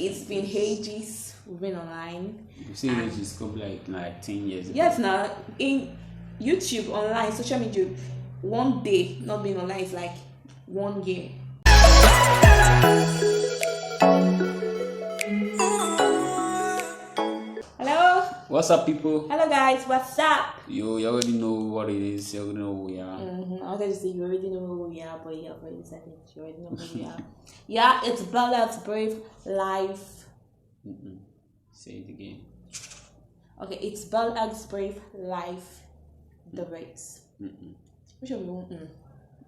It's been ages. We've been online. You see, ages probably like 10 years ago. Yes, now in YouTube, online, social media, one day not being online is like one game. Hello. What's up, people? Hello, guys. What's up? You already know what it is. You already know who we are. I wanted to say you already know who we are, but yeah, but you said it. You already know who we are. Yeah, it's BellxBrave live. Say it again. Okay, it's BellxBrave live. The race. Which one we want?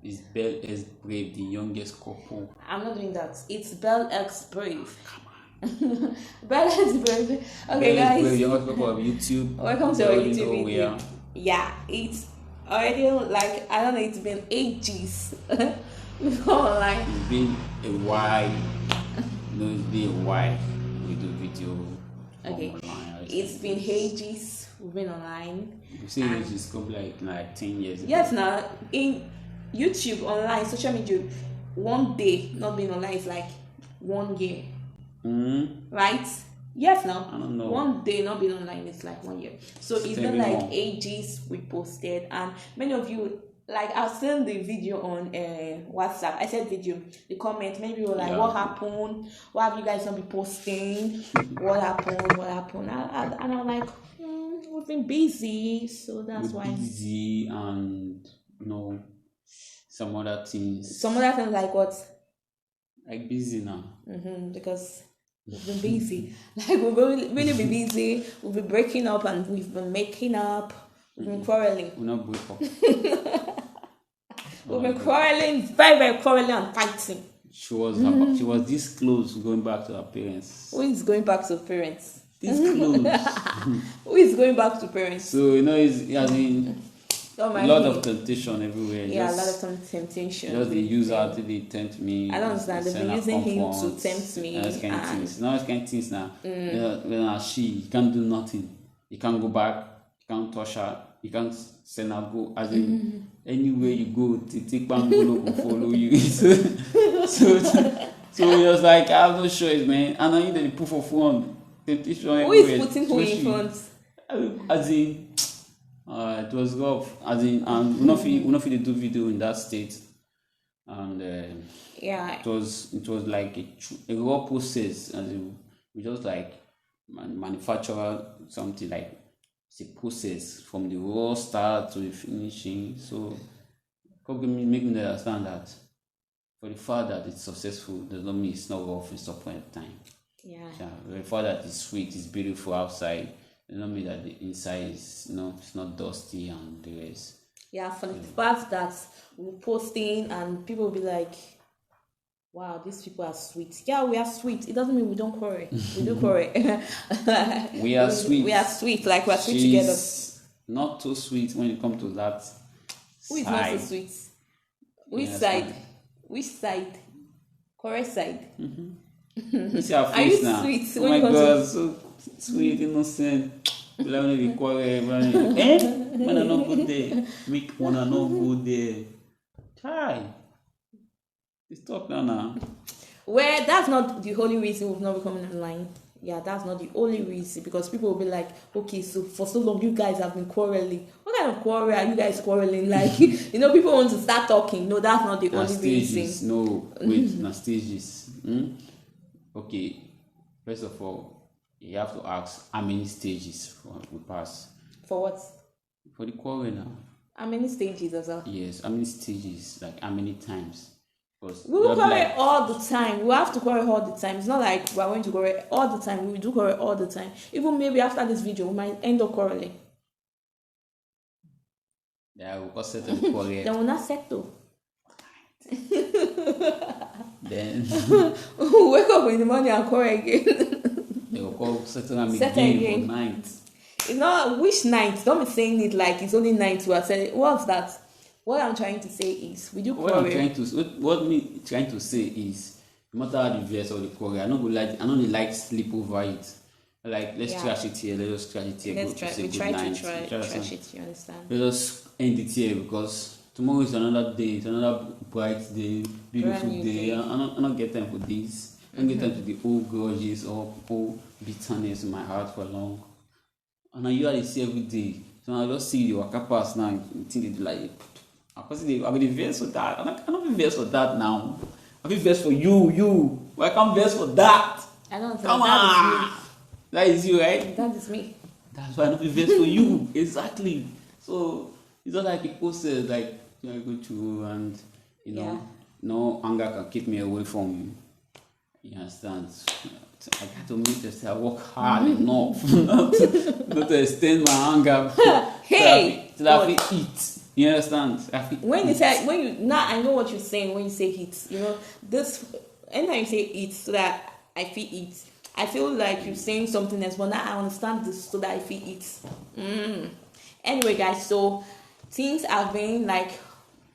It's BellxBrave, the youngest couple. I'm not doing that. It's BellxBrave. Come on. BellxBrave. Okay, guys. BellxBrave, youngest couple of YouTube. Welcome to our YouTube video. Yeah, it's already like, I don't know, it's been ages before online. It's been a while. It's been a while. We do video. Okay. Online. It's been ages. We've been online. You see, ages probably like 10 years ago. Yes, now in YouTube, online, social media, one day not being online is like one game. Right? Yes, now. I don't know. One day not being online is like 1 year. So it's been like ages we posted, and many of you, like, I've seen the video on WhatsApp. I said video, the comment, many people were like, what happened? Why have you guys not been posting? What happened? And I'm like, we've been busy, so that's why. Busy and some other things. Some other things like what? Like busy now. Because we've been busy. Like, we've really been busy. We've been breaking up and we've been making up. We've been quarreling. We're not break up. We've been quarreling, very, very quarreling and fighting. She was this close to going back to her parents. Who is going back to parents? This close. Who is going back to parents? So a lot of temptation everywhere. Yeah, a lot of temptation. Just they use her till they tempt me. I don't understand. They've been using him to tempt me. Those kind of things. Now it's kind of things now. She can't do nothing. You can't go back. You can't touch her. You can't send her go. As in, anywhere you go, take Bangolo will follow you. so it was like, I have no choice, man. And I need the proof of one. Temptation everywhere. Who is putting who in front? As in, it was rough. As in, and we not fit do video in that state. And it was like a raw process. As in, we just like manufacture something like. It's a process from the raw start to the finishing. So probably make me understand that for the fact that it's successful does not mean it's not rough in some point of time. Yeah. For the fact that it's sweet, it's beautiful outside, does not mean that the inside is it's not dusty and the rest. Yeah, for the fact that we're posting and people will be like, wow, these people are sweet. Yeah, we are sweet. It doesn't mean we don't quarrel. We do quarrel. We are sweet. We are sweet, like we are sweet together. Not too sweet when it comes to that. Who is not so sweet? Which side? Which side? Correct side. You see her face now. Sweet? Oh my God, so sweet, innocent. Let me be quarrel. When I not go there, make one I not go there. Try. Stop now. Well, that's not the only reason we've not been coming online. Yeah, that's not the only reason, because people will be like, okay, so for so long you guys have been quarreling. What kind of quarrel are you guys quarreling? Like, people want to start talking. No, that's not the only reason. No, wait, na stages. Okay, first of all, you have to ask how many stages we pass. For what? For the quarrel now. How many stages as well? Yes, how many stages? Like how many times? We will quarrel all the time. We have to quarrel all the time. It's not like we're going to quarrel all the time. We do quarrel all the time. Even maybe after this video, we might end up quarreling. Yeah, we'll settle the quarrel. Then we'll not settle. Then we'll wake up in the morning and quarrel again. They will call settle again for night. It's not which night. Don't be saying it like it's only night we are saying. What's that? What I'm trying to say is, we do quarrel. What me trying to say is, no matter how the verse or the quarrel, I don't like sleep over it. Like, let's trash it here, let's trash it here. We try to trash it, you understand? Let's end it here, because tomorrow is another day, it's another bright day, beautiful day. I don't get time for this. Don't get into the old grudges or old bitterness in my heart for long. And I usually see every day. So I just see the waka pass now and think they like, I'm going to verse for that. I cannot be verse for that now. I'll be verse for you. Why can't verse for that? I don't know. Come on. That is you, right? That is me. That's why I don't be verse for you. Exactly. So it's not like people say like, I go to and no anger can keep me away from you. You understand? I got to make this. I work hard enough not to extend my anger. Till I eat. You understand? When you now I know what you're saying when you say eat. You know this. Anytime you say eat, so that I feel eat. I feel like you're saying something else, but now I understand this so that I feel it. Anyway, guys, so things have been like,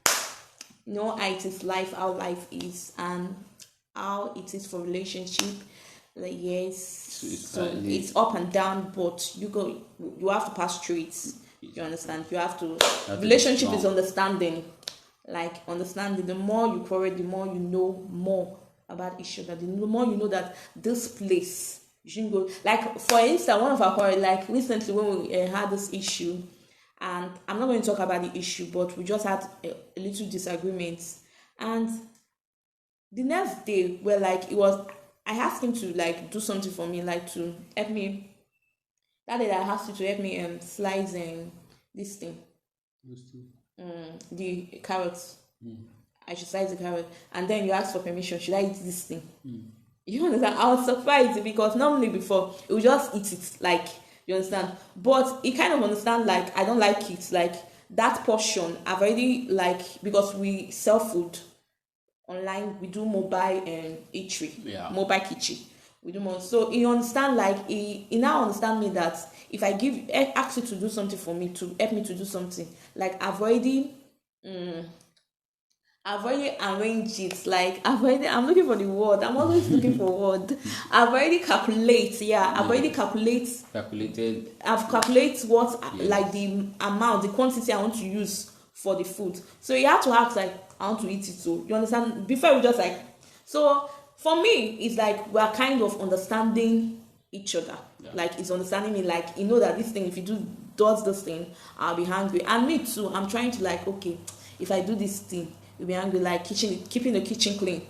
how it is life, how life is, and how it is for relationship. Like, yes, so it's up and down, but you have to pass through it. You understand? You have to. Relationship is understanding. Like understanding. The more you quarrel, the more you know more about each other. The more you know that this place you shouldn't go. Like for instance, one of our quarrel, like recently when we had this issue, and I'm not going to talk about the issue, but we just had a little disagreements, and the next day we're like I asked him to like do something for me, like to help me. That day I asked you to help me slice this thing. The carrots. I should slice the carrot, and then you ask for permission. Should I eat this thing? You understand? I was surprised because normally before it would just eat it, like you understand. But it kind of understand like I don't like it, like that portion. I've already like because we sell food online, we do mobile eatery, mobile kitchen. We do more. So he understand like he now understand me that if I ask you to do something for me, to help me to do something, like I've already arranged it. Like I'm looking for the word. I'm always looking for word. I've already calculated. I've calculated what like the amount, the quantity I want to use for the food. So you have to ask like I want to eat it. So you understand? Before we just like so. For me, it's like we're kind of understanding each other. Like it's understanding me, like that this thing, if you does this thing, I'll be hungry. And me too, I'm trying to like, okay, if I do this thing, you'll be hungry, like keeping the kitchen clean.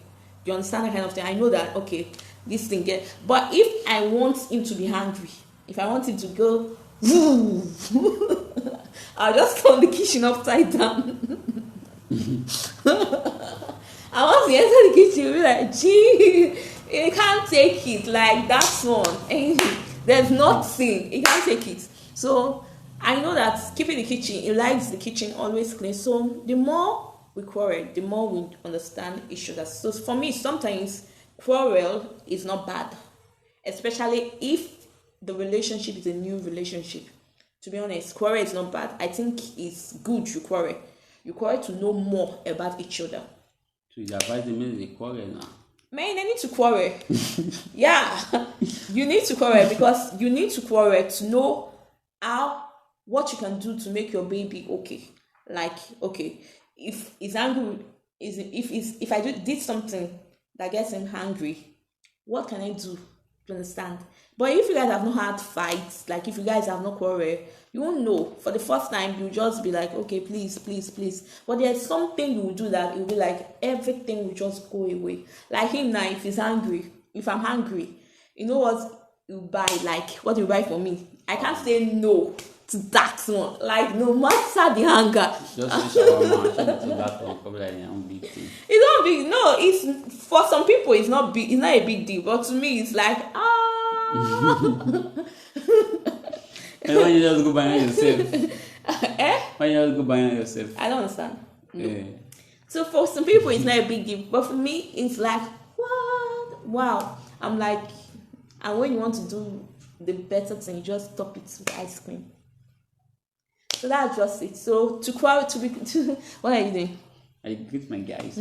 You understand that kind of thing? I know that okay, this thing but if I want him to be hungry, if I want him to go I'll just turn the kitchen upside down. I want to enter the kitchen, be like, gee, you can't take it. Like that one. There's nothing. You can't take it. So I know that keeping the kitchen, he likes the kitchen always clean. So the more we quarrel, the more we understand each other. So for me, sometimes quarrel is not bad, especially if the relationship is a new relationship. To be honest, quarrel is not bad. I think it's good you quarrel. You quarrel to know more about each other. So you advise them they quarrel now. Man, they need to quarrel. Yeah, you need to quarrel because you need to quarrel to know what you can do to make your baby okay. Like, okay, if he's angry, if I did something that gets him angry, what can I do to understand? But if you guys have not had fights, like if you guys have not quarreled, you won't know. For the first time, you'll just be like, okay, please. But there's something you will do that it will be like everything will just go away. Like him now, if he's angry, if I'm hungry, you know what you buy? Like what you buy for me? I can't say no to that one. Like no matter the hunger. Just say shawarma, to that one, probably like a big thing. It's not big. No, it's for some people it's not big. It's not a big deal. But to me, it's like And why you just go buy it yourself? Why you just go buy it yourself? I don't understand. No. Yeah. So for some people it's not a big deal, but for me it's like what? Wow. I'm like, and when you want to do the better thing, you just top it with ice cream. So that's just it. So what are you doing? I greet my guys.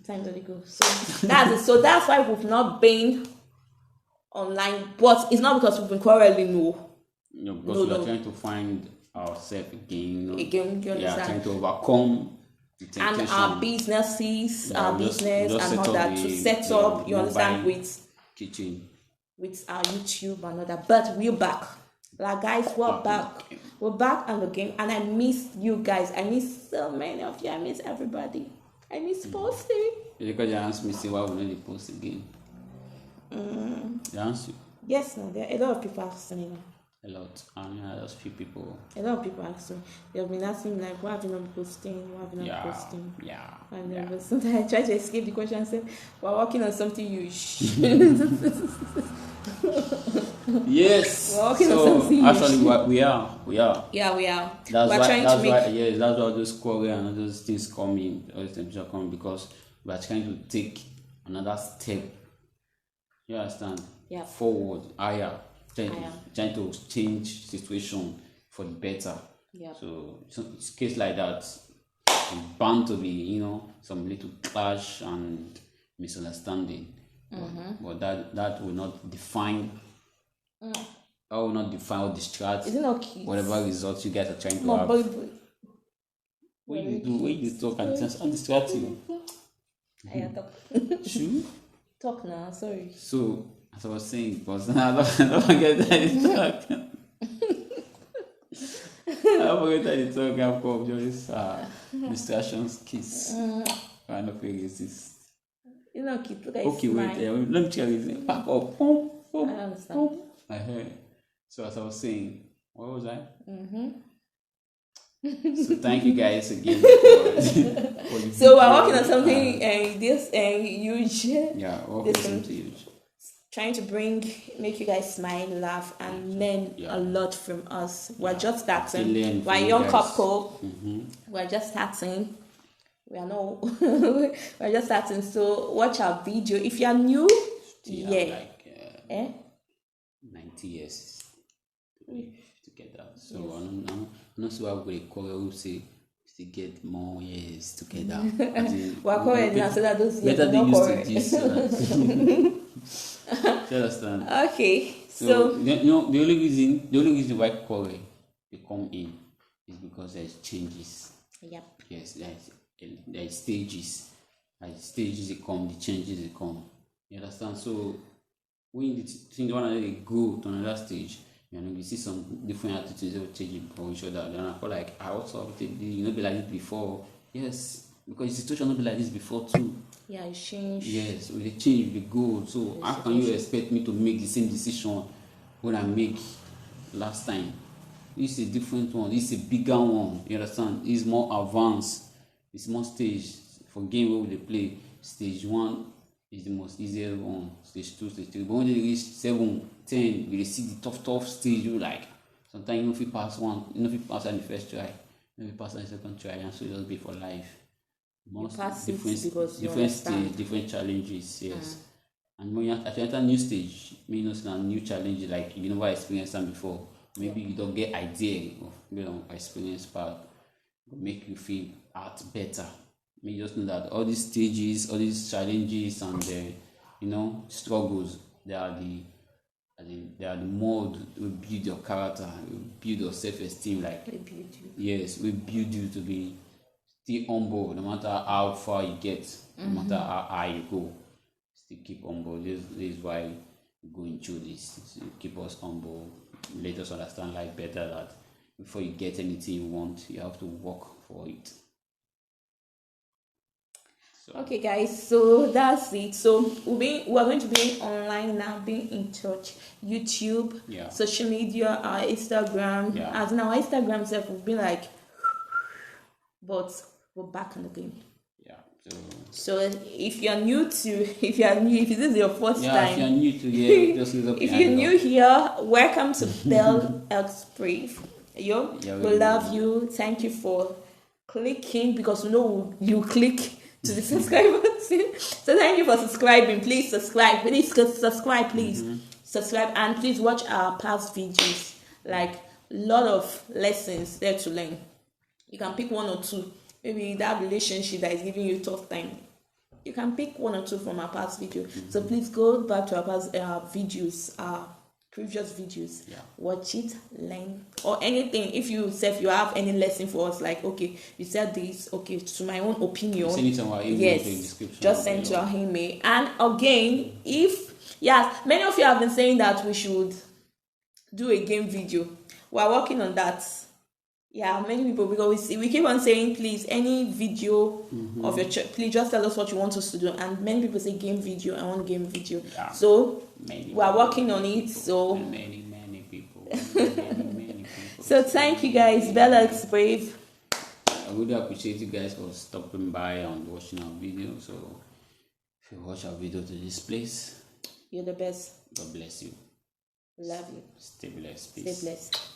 Time to go. So that's it. So that's why we've not been online, but it's not because we've been quarreling. No, because we are trying to find ourselves again. Again, you understand? Trying to overcome and our businesses, our business and all that to set up, you understand, with kitchen, with our YouTube and all that. But we're back. Like guys, we're back. We're back on the game, and I miss you guys. I miss so many of you. I miss everybody. I miss posting. Because you asked me, say why we don't post again. They asked you? Yes, no. There are a lot of people asking me. A lot, and there's few people. A lot of people asking. They've been asking me like, why have you not been posting? Why have you not posting? Yeah. And sometimes I try to escape the question and say, we're working on something huge. Yes. We're working on something actually huge. We are. Yeah, we are. That's why those quarrel and those things coming, those things are coming because we are trying to take another step. You understand? Yeah. Forward, higher. Trying to change situation for the better. Yeah. So it's a case like that. It's bound to be, some little clash and misunderstanding. But that will not define. That will not define or distract whatever results you guys are trying to have. When you talk and distract you. I talk. True. Talk now. Sorry. So. As I was saying, because I don't forget that it's talk. I don't forget that it's talk. I've got just distractions, kiss. Kind of resist. Kid, look at okay, wait. Let me tell you. Back up. I understand. I heard. So as I was saying, what was I? So thank you guys again. So we're working on something huge. Yeah, working on something huge. Trying to make you guys smile, laugh, and learn a lot from us. We're just starting. We're a young couple. We're just starting. We're just starting. So watch our video. If you're new, like 90 years together. So I'm not sure I'm going to call you say to get more years together. We're calling now so that those years better they used correct. to this. You understand? Okay. So the only reason why quarrel they come in is because there's changes. Yep. Yes, there's stages. As stages they come, the changes they come. You understand? So when the thing one they go to another stage, we see some different attitudes that will change for each other. Then I feel like I also you not be like this before. Yes, because the situation not be like this before too. Yeah, it change. Yes, with the change, with the goal. So how can you expect me to make the same decision when I make last time? This is a different one. This is a bigger one. You understand? It's more advanced. It's more stage. For game where they play, stage 1 is the most easier one. Stage 2, stage 3. But when they reach 7, 10, you see the tough stage. You like sometimes you know if you pass one, you know if you pass on the first try, you know if you pass on the second try, and so it'll be for life. Most different stage, different challenges, yes. And when you enter a new stage, means a new challenge like you never experienced them before. Maybe you don't get idea of experience part, make you feel better. You just know that all these stages, all these challenges and struggles, they are the mold will build your character, will build your self-esteem. Like yes, we build you to be still humble no matter how far you get, no matter how high you go. Still keep humble. This is why we go into this. To keep us humble. Let us understand life better that before you get anything you want, you have to work for it. So. Okay, guys, so that's it. So we're going to be online now, being in touch, YouTube, social media, our Instagram. As in our Instagram self, we've been like, but we're back on the game. Yeah. So if this is your first time, if you're new to just if you're new here, welcome to BellxBrave. We love you. Thank you for clicking because we know you click to the subscribe button. So thank you for subscribing. Please subscribe. Please subscribe. Please subscribe and please watch our past videos. Like a lot of lessons there to learn. You can pick one or two. Maybe that relationship that is giving you a tough time. You can pick one or two from our past video. So please go back to our past videos, previous videos. Yeah. Watch it, learn, or anything. If you have any lesson for us, like, okay, you said this, okay, to my own opinion. Send it to our email. Yes, just send to our email. And again, many of you have been saying that we should do a game video. We are working on that. Yeah, many people, because we keep on saying, please, any video of your please just tell us what you want us to do. And many people say game video, I want game video. Yeah. So we are working on it. So many people. Many people. So thank you guys, BellxBrave. I really appreciate you guys for stopping by and watching our video. So if you watch our video to this place, you're the best. God bless you. Love you. Stay blessed. Peace. Stay blessed.